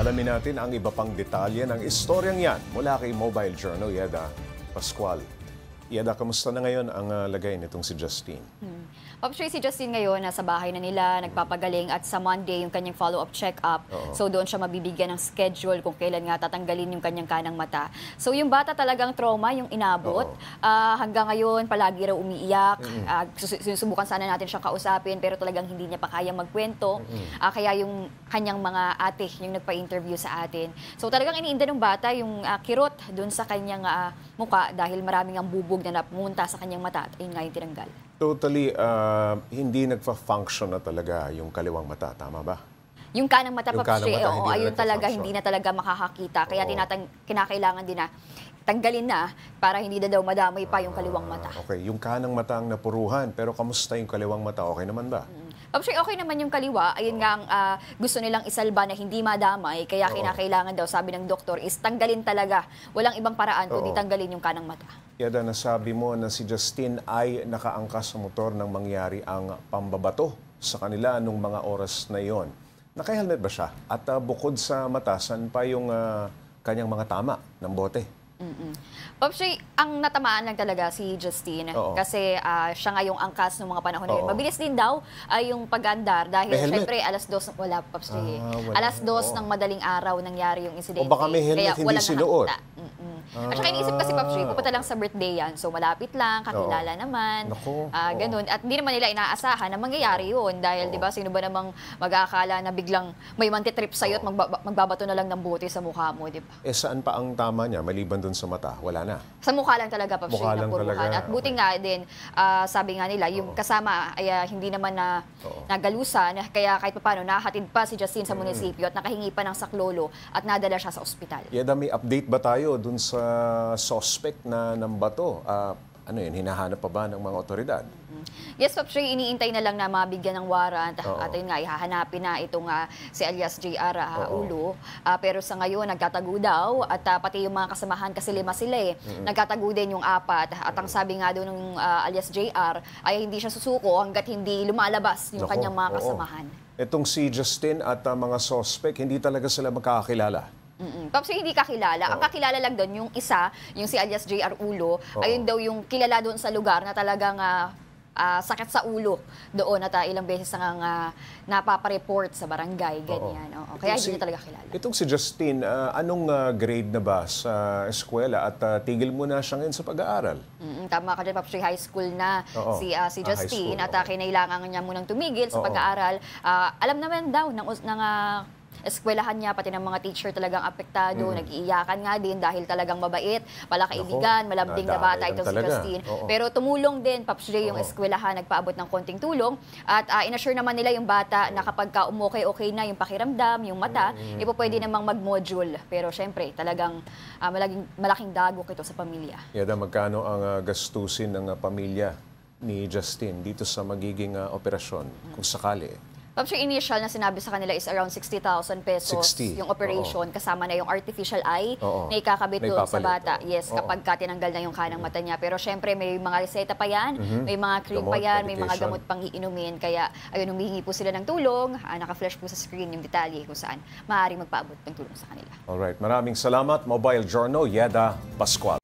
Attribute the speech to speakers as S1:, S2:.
S1: Alamin natin ang iba pang detalye ng istoryang yan mula kay Mobile Journal Yeda Pascual. Yeda, kamusta na ngayon ang lagay nitong si Justine?
S2: Pops Ray, si Justine ngayon nasa bahay na nila, nagpapagaling at sa Monday yung kanyang follow-up check-up. So doon siya mabibigyan ng schedule kung kailan nga tatanggalin yung kanyang kanang mata. So yung bata talagang trauma yung inabot. Hanggang ngayon palagi raw umiiyak. Sinusubukan sana natin siyang kausapin pero talagang hindi niya pa kaya magkwento. Kaya yung kanyang mga ate yung nagpa-interview sa atin. So talagang iniinda ng bata yung kirot doon sa kanyang muka dahil maraming ang bubog na napunta sa kanyang mata at yun nga yung tinanggal.
S1: Totally, hindi nagfa-function na talaga yung kaliwang mata, tama ba?
S2: Yung kanang mata, Pops Ray, ayun talaga, hindi na talaga makakakita. Kaya kinakailangan din na tanggalin na para hindi na daw madamay pa yung kaliwang mata.
S1: Okay, yung kanang mata ang napuruhan, pero kamusta yung kaliwang mata? Okay naman ba?
S2: Pops Ray, okay naman yung kaliwa. Ayun nga ang gusto nilang isalba na hindi madamay. Kaya kinakailangan daw, sabi ng doktor, is tanggalin talaga. Walang ibang paraan kundi tanggalin yung kanang mata.
S1: Yada, nasabi mo na si Justine ay nakaangkas sa motor nang mangyari ang pambabato sa kanila nung mga oras na yon. Naka-helmet ba siya? At bukod sa mata, saan pa yung kanyang mga tama ng bote?
S2: Pops Ray, ang natamaan lang talaga si Justine kasi siya nga yung angkas ng mga panahon na yun. Mabilis din daw yung pag-andar dahil syempre alas 2, wala Pops Ray. Alas 2 ng madaling araw nangyari yung insidente.
S1: O baka may helmet hindi sinuot.
S2: At saka iniisip kasi Pops Ray, pupunta lang sa birthday yan. So malapit lang, kakilala naman. Ganun. At hindi naman nila inaasahan na mangyayari yun. Dahil di ba sino ba namang mag-aakala na biglang may mantitrip sa'yo at magbabato na lang ng bote sa mukha mo, di ba?
S1: Saan pa ang tama niya? Maliban dun sa mata, wala na.
S2: Sa mukha lang talaga, Pops Ray, na puruhan. At buti nga din, sabi nga nila, yung kasama ay hindi naman na nagalusan. Kaya kahit paano, nahatid pa si Justine sa munisipyo at nakahingi pa ng saklolo at nadala siya sa ospital.
S1: Yeda, may update ba tayo dun sa suspect na nambato? Ano yun, hinahanap pa ba ng mga otoridad?
S2: Yes, Pops Ray, iniintay na lang na mabigyan ng warrant. At yun nga, ihahanapin na itong si alias JR Ulo. Pero sa ngayon, nagtatago daw. At pati yung mga kasamahan, kasi 5 sila eh. Nagtatago din yung 4. At ang sabi nga doon ng alias JR, ay hindi siya susuko hanggat hindi lumalabas yung kanyang mga kasamahan.
S1: Itong si Justine at mga suspect, hindi talaga sila magkakakilala.
S2: Pops Ray, hindi kakilala. Ang kakilala lang doon, yung isa, yung si alias JR Ulo, ayun daw yung kilala doon sa lugar na talagang sakit sa ulo doon at ilang beses nang napapareport sa barangay, ganyan. Kaya hindi niya talaga kilala.
S1: Itong si Justine, anong grade na ba sa eskwela at tigil mo na siya ngayon sa pag-aaral?
S2: Tama ka dyan, Pops Ray, high school na si Justine at kinailangan niya munang tumigil sa pag-aaral. Alam naman daw ng eskwelahan niya, pati ng mga teacher talagang apektado, nag-iiyakan nga din dahil talagang mabait, palakaibigan, malambing na bata itong si Justine. Pero tumulong din, Pops Ray, yung eskwelahan, nagpaabot ng konting tulong at inassure naman nila yung bata na kapag okay na yung pakiramdam, yung mata, pwede namang mag-module. Pero syempre, talagang malaking dagok ito sa pamilya. Yada,
S1: magkano ang gastusin ng pamilya ni Justine dito sa magiging operasyon, kung sakali?
S2: Pops Ray, initial na sinabi sa kanila is around 60,000 pesos yung operation, kasama na yung artificial eye na ikakabit doon sa bata. Yes, kapag tinanggal na yung kanang mata niya. Pero syempre, may mga reseta pa yan, may mga cream pa yan, may mga gamot pang iinumin. Kaya ayun, humihingi po sila ng tulong. Naka-flash po sa screen yung detalye kung saan maaaring magpaabot ng tulong sa kanila.
S1: Alright, maraming salamat. Mobile Journal, Yeda Pascual.